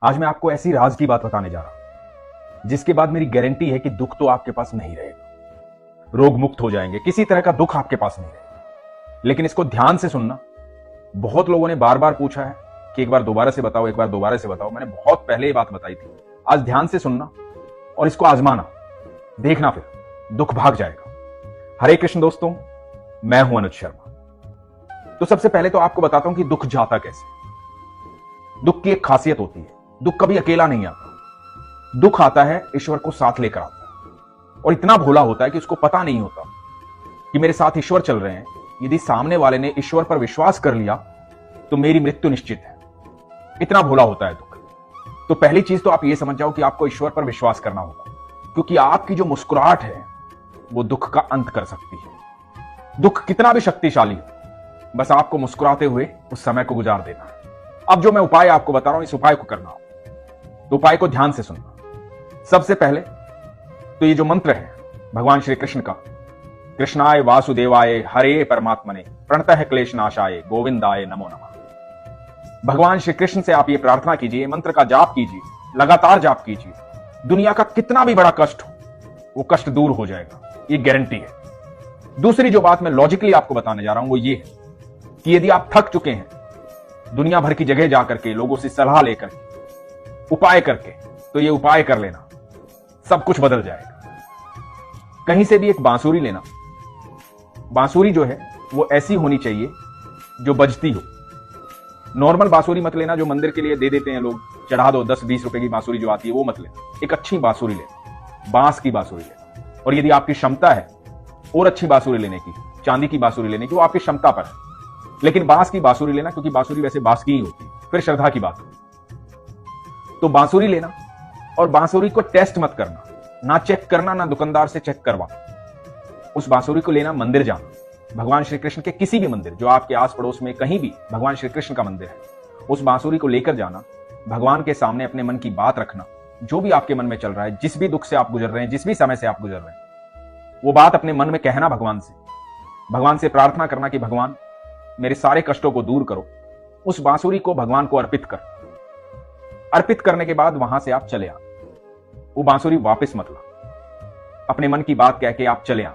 आज मैं आपको ऐसी राज की बात बताने जा रहा हूं जिसके बाद मेरी गारंटी है कि दुख तो आपके पास नहीं रहेगा, रोग मुक्त हो जाएंगे, किसी तरह का दुख आपके पास नहीं रहेगा। लेकिन इसको ध्यान से सुनना। बहुत लोगों ने बार बार पूछा है कि एक बार दोबारा से बताओ, एक बार दोबारा से बताओ। मैंने बहुत पहले ये बात बताई थी। आज ध्यान से सुनना और इसको आजमाना, देखना फिर दुख भाग जाएगा। हरे कृष्ण दोस्तों, मैं हूं अनुज शर्मा। तो सबसे पहले तो आपको बताता हूं कि दुख जाता कैसे। दुख की एक खासियत होती है, दुख कभी अकेला नहीं आता। दुख आता है ईश्वर को साथ लेकर आता है, और इतना भोला होता है कि उसको पता नहीं होता कि मेरे साथ ईश्वर चल रहे हैं। यदि सामने वाले ने ईश्वर पर विश्वास कर लिया तो मेरी मृत्यु निश्चित है। इतना भोला होता है दुख। तो पहली चीज तो आप ये समझ जाओ कि आपको ईश्वर पर विश्वास करना होगा, क्योंकि आपकी जो मुस्कुराहट है वो दुख का अंत कर सकती है। दुख कितना भी शक्तिशाली हो, बस आपको मुस्कुराते हुए उस समय को गुजार देना है। अब जो मैं उपाय आपको बता रहा हूं, इस उपाय को करना हो तो उपाय को ध्यान से सुनना। सबसे पहले तो ये जो मंत्र है भगवान श्री कृष्ण का, कृष्णाय वासुदेवाय हरे परमात्मने प्रणतः क्लेश नाशाय गोविंदाय नमो नमः। भगवान श्री कृष्ण से आप ये प्रार्थना कीजिए, मंत्र का जाप कीजिए, लगातार जाप कीजिए। दुनिया का कितना भी बड़ा कष्ट हो वो कष्ट दूर हो जाएगा, ये गारंटी है। दूसरी जो बात मैं लॉजिकली आपको बताने जा रहा हूं वो ये है कि यदि आप थक चुके हैं दुनिया भर की जगह जाकर के, लोगों से सलाह लेकर के, उपाय करके, तो ये उपाय कर लेना, सब कुछ बदल जाएगा। कहीं से भी एक बांसुरी लेना। बांसुरी जो है वो ऐसी होनी चाहिए जो बजती हो। नॉर्मल बांसुरी मत लेना जो मंदिर के लिए दे देते हैं लोग, चढ़ा दो 10-20 रुपए की बांसुरी जो आती है वो मत लेना। एक अच्छी बांसुरी लेना, बांस की बांसुरी लेना। और यदि आपकी क्षमता है और अच्छी बांसुरी लेने की, चांदी की बांसुरी लेने की, वो आपकी क्षमता पर है, लेकिन बांस की बांसुरी लेना, क्योंकि बांसुरी वैसे बांस की ही होती है, फिर श्रद्धा की बात होती। तो बांसुरी लेना, और बांसुरी को टेस्ट मत करना, ना चेक करना, ना दुकानदार से चेक करवा। उस बांसुरी को लेना, मंदिर जाना, भगवान श्री कृष्ण के किसी भी मंदिर जो आपके आस पड़ोस में कहीं भी भगवान श्री कृष्ण का मंदिर है, उस बांसुरी को लेकर जाना, भगवान के सामने अपने मन की बात रखना, जो भी आपके मन में चल रहा है, जिस भी दुख से आप गुजर रहे हैं, जिस भी समय से आप गुजर रहे हैं, वो बात अपने मन में कहना भगवान से प्रार्थना करना कि भगवान मेरे सारे कष्टों को दूर करो। उस बांसुरी को भगवान को अर्पित कर। अर्पित करने के बाद वहां से आप चले आ, वो बांसुरी वापस मत ला। अपने मन की बात कह के आप चले आ।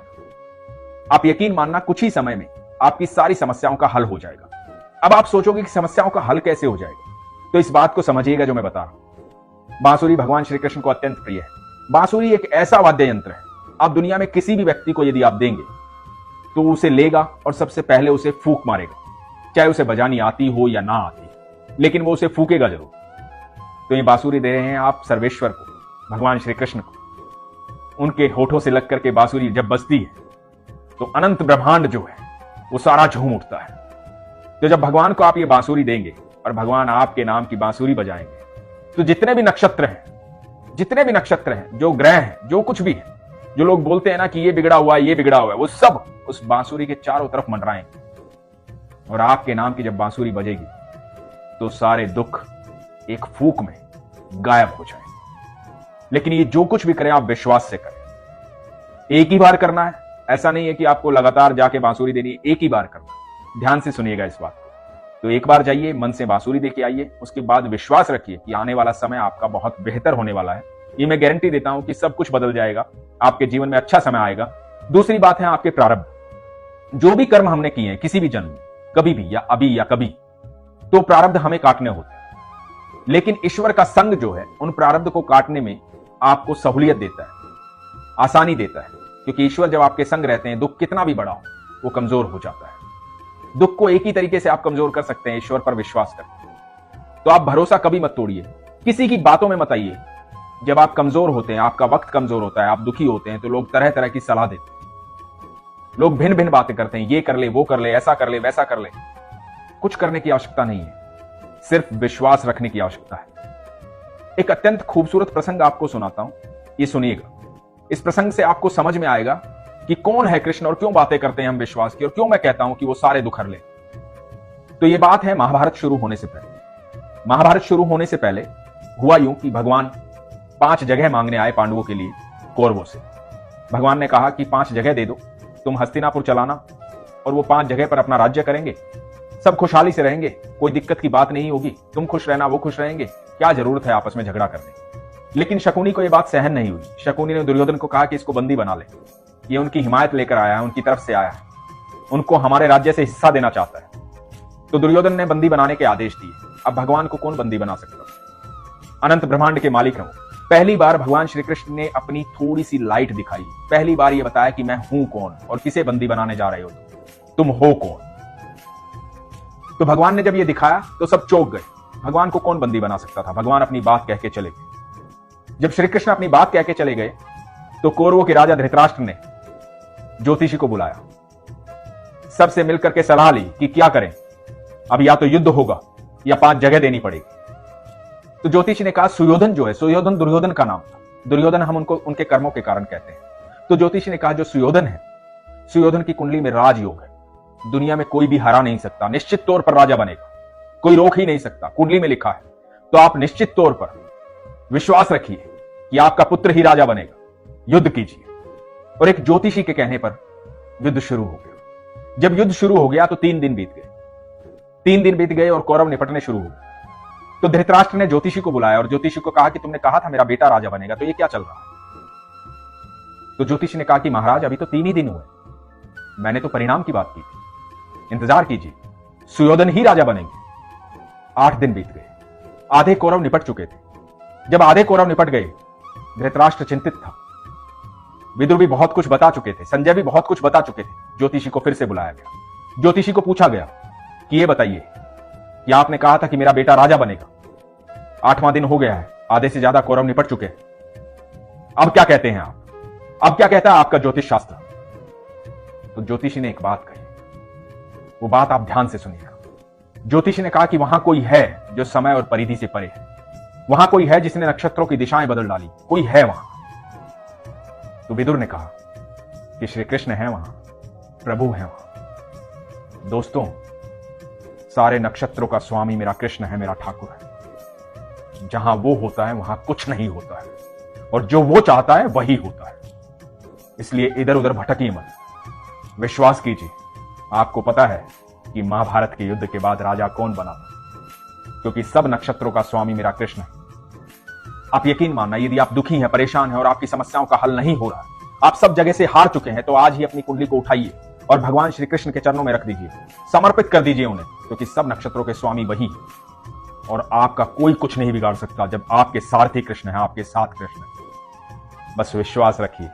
आप यकीन मानना, कुछ ही समय में आपकी सारी समस्याओं का हल हो जाएगा। अब आप सोचोगे कि समस्याओं का हल कैसे हो जाएगा, तो इस बात को समझिएगा जो मैं बता रहा हूं। बांसुरी भगवान श्री कृष्ण को अत्यंत प्रिय है। बांसुरी एक ऐसा वाद्य यंत्र है, आप दुनिया में किसी भी व्यक्ति को यदि आप देंगे तो उसे लेगा और सबसे पहले उसे फूंक मारेगा, चाहे उसे बजानी आती हो या ना आती, लेकिन वो उसे फूकेगा जरूर। तो ये बांसुरी दे रहे हैं आप सर्वेश्वर को, भगवान श्री कृष्ण को। उनके होठों से लग करके बांसुरी जब बजती है तो अनंत ब्रह्मांड जो है वो सारा झूम उठता है। तो जब भगवान को आप ये बांसुरी देंगे और भगवान आपके नाम की बांसुरी बजाएंगे, तो जितने भी नक्षत्र हैं, जो ग्रह हैं, जो कुछ भी है, जो लोग बोलते हैं ना कि ये बिगड़ा हुआ है, ये बिगड़ा हुआ है, वो सब उस बांसुरी के चारों तरफ मंडराएंगे। और आपके नाम की जब बांसुरी बजेगी तो सारे दुख एक फूंक में गायब हो जाएंगे। लेकिन ये जो कुछ भी करें आप विश्वास से करें। एक ही बार करना है, ऐसा नहीं है कि आपको लगातार जाके बांसुरी देनी है, एक ही बार करना। ध्यान से सुनिएगा इस बात को। तो एक बार जाइए, मन से बांसुरी देके आइए, उसके बाद विश्वास रखिए कि आने वाला समय आपका बहुत बेहतर होने वाला है। ये मैं गारंटी देता हूं कि सब कुछ बदल जाएगा, आपके जीवन में अच्छा समय आएगा। दूसरी बात है आपके प्रारब्ध। जो भी कर्म हमने किए हैं किसी भी जन्म में, कभी भी या अभी या कभी, तो प्रारब्ध हमें काटने होते हैं। लेकिन ईश्वर का संग जो है उन प्रारब्ध को काटने में आपको सहूलियत देता है, आसानी देता है, क्योंकि ईश्वर जब आपके संग रहते हैं, दुख कितना भी बड़ा हो वो कमजोर हो जाता है। दुख को एक ही तरीके से आप कमजोर कर सकते हैं, ईश्वर पर विश्वास करके। तो आप भरोसा कभी मत तोड़िए, किसी की बातों में मत आइए। जब आप कमजोर होते हैं, आपका वक्त कमजोर होता है, आप दुखी होते हैं, तो लोग तरह तरह की सलाह देते हैं, लोग भिन्न भिन्न बातें करते हैं, ये कर ले, वो कर ले, ऐसा कर ले, वैसा कर ले। कुछ करने की आवश्यकता नहीं है, सिर्फ विश्वास रखने की आवश्यकता है। एक अत्यंत खूबसूरत प्रसंग आपको सुनाता हूं, ये सुनिएगा। इस प्रसंग से आपको समझ में आएगा कि कौन है कृष्ण और क्यों बातें करते हैं हम विश्वास की, और क्यों मैं कहता हूं कि वो सारे दुख हर ले। तो ये बात है महाभारत शुरू होने से पहले। महाभारत शुरू होने से पहले हुआ यूं कि भगवान 5 जगह मांगने आए पांडवों के लिए कौरवों से। भगवान ने कहा कि 5 जगह दे दो, तुम हस्तिनापुर चलाना, और वो 5 जगह पर अपना राज्य करेंगे। सब खुशहाली से रहेंगे, कोई दिक्कत की बात नहीं होगी, तुम खुश रहना वो खुश रहेंगे, क्या जरूरत है आपस में झगड़ा करने की। लेकिन शकुनी को यह बात सहन नहीं हुई। शकुनी ने दुर्योधन को कहा कि इसको बंदी बना ले, ये उनकी हिमायत लेकर आया है, उनकी तरफ से आया है, उनको हमारे राज्य से हिस्सा देना चाहता है। तो दुर्योधन ने बंदी बनाने के आदेश दिए। अब भगवान को कौन बंदी बना सकता है? अनंत ब्रह्मांड के मालिक हैं वो। पहली बार भगवान श्री कृष्ण ने अपनी थोड़ी सी लाइट दिखाई, पहली बार ये बताया कि मैं हूं कौन और किसे बंदी बनाने जा रहे हो, तुम हो कौन। तो भगवान ने जब ये दिखाया तो सब चौंक गए। भगवान को कौन बंदी बना सकता था? भगवान अपनी बात कह के चले गए। जब श्री कृष्ण अपनी बात कह के चले गए तो कौरवों के राजा धृतराष्ट्र ने ज्योतिषी को बुलाया, सबसे मिलकर के सलाह ली कि क्या करें, अब या तो युद्ध होगा या 5 जगह देनी पड़ेगी। तो ज्योतिषी ने कहा सुयोधन जो है, सुयोधन दुर्योधन का नाम था, दुर्योधन हम उनको उनके कर्मों के कारण कहते हैं। तो ज्योतिषी ने कहा जो सुयोधन है, सुयोधन की कुंडली में राजयोग है, दुनिया में कोई भी हरा नहीं सकता, निश्चित तौर पर राजा बनेगा, कोई रोक ही नहीं सकता, कुंडली में लिखा है। तो आप निश्चित तौर पर विश्वास रखिए कि आपका पुत्र ही राजा बनेगा, युद्ध कीजिए। और एक ज्योतिषी के कहने पर युद्ध शुरू हो गया। जब युद्ध शुरू हो गया तो 3 दिन बीत गए। 3 दिन बीत गए और कौरव निपटने शुरू हो गए। तो धृतराष्ट्र ने ज्योतिषी को बुलाया और ज्योतिषी को कहा कि तुमने कहा था मेरा बेटा राजा बनेगा, तो ये क्या चल रहा है? तो ज्योतिषी ने कहा कि महाराज अभी तो 3 ही दिन हुए, मैंने तो परिणाम की बात की थी, इंतजार कीजिए, सुयोधन ही राजा बनेंगे। 8 दिन बीत गए, आधे कौरव निपट चुके थे। जब आधे कौरव निपट गए, धृतराष्ट्र चिंतित था। विदुर भी बहुत कुछ बता चुके थे, संजय भी बहुत कुछ बता चुके थे। ज्योतिषी को फिर से बुलाया गया। ज्योतिषी को पूछा गया कि ये बताइए कि आपने कहा था कि मेरा बेटा राजा बनेगा, 8वां दिन हो गया है, आधे से ज्यादा कौरव निपट चुके हैं, अब क्या कहते हैं आप? अब क्या कहता है आपका ज्योतिष शास्त्र? तो ज्योतिषी ने एक बात कही, वो बात आप ध्यान से सुनिएगा। ज्योतिषी ने कहा कि वहां कोई है जो समय और परिधि से परे है, वहां कोई है जिसने नक्षत्रों की दिशाएं बदल डाली, कोई है वहां। तो विदुर ने कहा कि श्री कृष्ण है वहां, प्रभु है वहां। दोस्तों, सारे नक्षत्रों का स्वामी मेरा कृष्ण है, मेरा ठाकुर है। जहां वो होता है वहां कुछ नहीं होता है, और जो वो चाहता है वही होता है। इसलिए इधर उधर भटकिए मत, विश्वास कीजिए। आपको पता है कि महाभारत के युद्ध के बाद राजा कौन बना था, क्योंकि सब नक्षत्रों का स्वामी मेरा कृष्ण है। आप यकीन मानना, यदि आप दुखी हैं, परेशान हैं और आपकी समस्याओं का हल नहीं हो रहा, आप सब जगह से हार चुके हैं, तो आज ही अपनी कुंडली को उठाइए और भगवान श्री कृष्ण के चरणों में रख दीजिए, समर्पित कर दीजिए उन्हें, क्योंकि सब नक्षत्रों के स्वामी वही हैं और आपका कोई कुछ नहीं बिगाड़ सकता जब आपके सारथी कृष्ण है, आपके साथ कृष्ण है। बस विश्वास रखिए,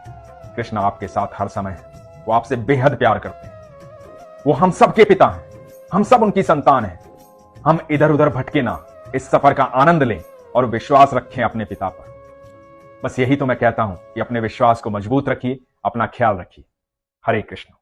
कृष्ण आपके साथ हर समय है। वो आपसे बेहद प्यार करते हैं, वो हम सब के पिता हैं, हम सब उनकी संतान हैं। हम इधर उधर भटके ना, इस सफर का आनंद लें और विश्वास रखें अपने पिता पर। बस यही तो मैं कहता हूं कि अपने विश्वास को मजबूत रखिए, अपना ख्याल रखिए। हरे कृष्ण।